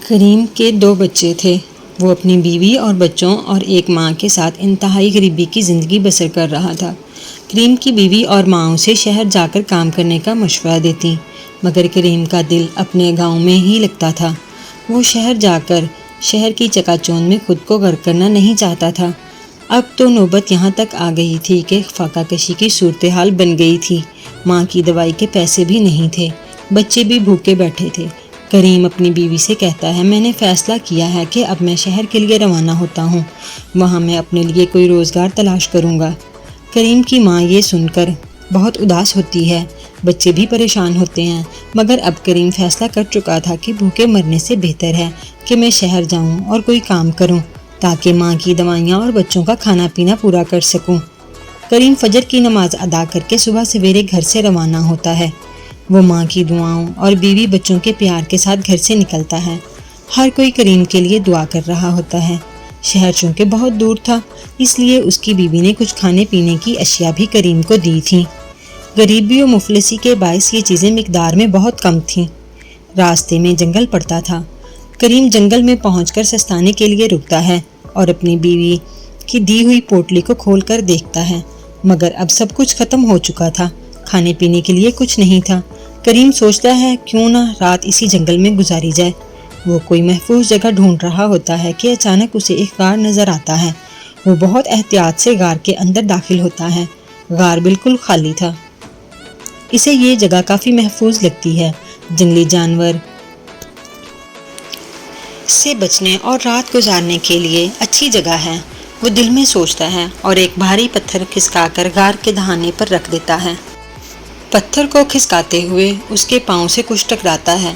کریم کے 2 بچے تھے۔ وہ اپنی بیوی اور بچوں اور ایک ماں کے ساتھ انتہائی غریبی کی زندگی بسر کر رہا تھا۔ کریم کی بیوی اور ماں اسے شہر جا کر کام کرنے کا مشورہ دیتی، مگر کریم کا دل اپنے گاؤں میں ہی لگتا تھا۔ وہ شہر جا کر شہر کی چکا چوند میں خود کو غرق کرنا نہیں چاہتا تھا۔ اب تو نوبت یہاں تک آ گئی تھی کہ فاقہ کشی کی صورتحال بن گئی تھی۔ ماں کی دوائی کے پیسے بھی نہیں تھے، بچے بھی بھوکے بیٹھے تھے۔ کریم اپنی بیوی سے کہتا ہے، میں نے فیصلہ کیا ہے کہ اب میں شہر کے لیے روانہ ہوتا ہوں، وہاں میں اپنے لیے کوئی روزگار تلاش کروں گا۔ کریم کی ماں یہ سن کر بہت اداس ہوتی ہے، بچے بھی پریشان ہوتے ہیں، مگر اب کریم فیصلہ کر چکا تھا کہ بھوکے مرنے سے بہتر ہے کہ میں شہر جاؤں اور کوئی کام کروں تاکہ ماں کی دوائیاں اور بچوں کا کھانا پینا پورا کر سکوں۔ کریم فجر کی نماز ادا کر کے صبح سویرے گھر سے روانہ ہوتا ہے۔ وہ ماں کی دعاؤں اور بیوی بچوں کے پیار کے ساتھ گھر سے نکلتا ہے۔ ہر کوئی کریم کے لیے دعا کر رہا ہوتا ہے۔ شہر چونکہ بہت دور تھا، اس لیے اس کی بیوی نے کچھ کھانے پینے کی اشیاء بھی کریم کو دی تھیں۔ غریبی و مفلسی کے باعث یہ چیزیں مقدار میں بہت کم تھیں۔ راستے میں جنگل پڑتا تھا۔ کریم جنگل میں پہنچ کر سستانے کے لیے رکتا ہے اور اپنی بیوی کی دی ہوئی پوٹلی کو کھول کر دیکھتا ہے، مگر اب سب کچھ ختم ہو چکا تھا، کھانے پینے کے لیے کچھ نہیں تھا۔ کریم سوچتا ہے کیوں نہ رات اسی جنگل میں گزاری جائے۔ وہ کوئی محفوظ جگہ ڈھونڈ رہا ہوتا ہے کہ اچانک اسے ایک غار نظر آتا ہے۔ وہ بہت احتیاط سے غار کے اندر داخل ہوتا ہے۔ غار بالکل خالی تھا۔ اسے یہ جگہ کافی محفوظ لگتی ہے، جنگلی جانور سے بچنے اور رات گزارنے کے لیے اچھی جگہ ہے، وہ دل میں سوچتا ہے اور ایک بھاری پتھر کھسکا کر غار کے دہانے پر رکھ دیتا ہے۔ پتھر کو کھسکاتے ہوئے اس کے پاؤں سے کچھ ٹکراتا ہے،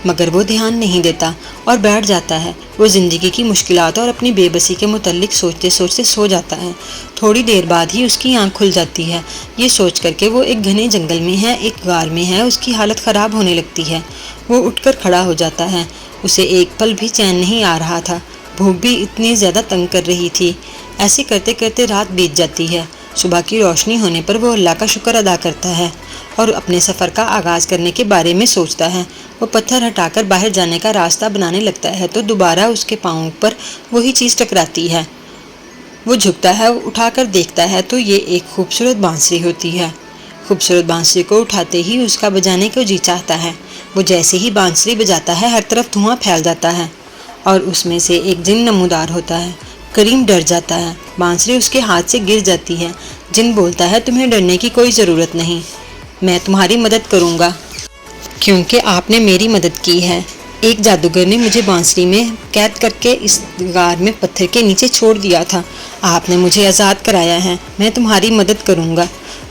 مگر وہ دھیان نہیں دیتا اور بیٹھ جاتا ہے۔ وہ زندگی کی مشکلات اور اپنی بے بسی کے متعلق سوچتے سوچتے سو جاتا ہے۔ تھوڑی دیر بعد ہی اس کی آنکھ کھل جاتی ہے، یہ سوچ کر کہ وہ ایک گھنے جنگل میں ہے، ایک غار میں ہے۔ اس کی حالت خراب ہونے لگتی ہے۔ وہ اٹھ کر کھڑا ہو جاتا ہے۔ اسے ایک پل بھی چین نہیں آ رہا تھا، بھوک بھی اتنی زیادہ تنگ کر رہی تھی۔ ایسے کرتے کرتے رات بیت جاتی ہے۔ صبح کی روشنی ہونے پر وہ اللہ کا شکر ادا کرتا ہے اور اپنے سفر کا آغاز کرنے کے بارے میں سوچتا ہے۔ وہ پتھر ہٹا کر باہر جانے کا راستہ بنانے لگتا ہے تو دوبارہ اس کے پاؤں پر وہی چیز ٹکراتی ہے۔ وہ جھکتا ہے، اٹھا کر دیکھتا ہے تو یہ ایک خوبصورت بانسری ہوتی ہے۔ خوبصورت بانسری کو اٹھاتے ہی اس کا بجانے کو جی چاہتا ہے۔ وہ جیسے ہی بانسری بجاتا ہے، ہر طرف دھواں پھیل جاتا ہے اور اس میں سے ایک جن نمودار ہوتا ہے۔ کریم ڈر جاتا ہے، بانسری اس کے ہاتھ سے گر جاتی ہے۔ جن بولتا ہے، تمہیں ڈرنے کی کوئی ضرورت نہیں، میں تمہاری مدد کروں گا کیونکہ آپ نے میری مدد کی ہے۔ ایک جادوگر نے مجھے بانسری میں قید کر کے اس غار میں پتھر کے نیچے چھوڑ دیا تھا، آپ نے مجھے آزاد کرایا ہے، میں تمہاری مدد کروں گا۔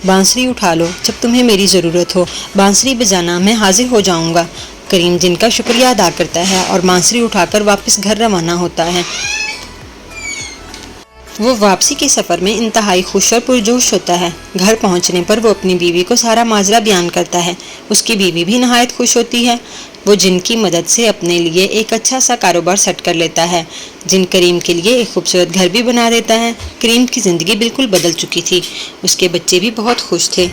بانسری اٹھا لو جب تمہیں میری ضرورت ہو، بانسری بجانا، میں حاضر ہو جاؤں گا۔ کریم جن کا شکریہ ادا کرتا ہے اور بانسری اٹھا کر واپس گھر روانہ ہوتا ہے۔ وہ واپسی کے سفر میں انتہائی خوش اور پرجوش ہوتا ہے۔ گھر پہنچنے پر وہ اپنی بیوی کو سارا ماجرا بیان کرتا ہے۔ اس کی بیوی بھی نہایت خوش ہوتی ہے۔ وہ جن کی مدد سے اپنے لیے ایک اچھا سا کاروبار سیٹ کر لیتا ہے۔ جن کریم کے لیے ایک خوبصورت گھر بھی بنا دیتا ہے۔ کریم کی زندگی بالکل بدل چکی تھی، اس کے بچے بھی بہت خوش تھے۔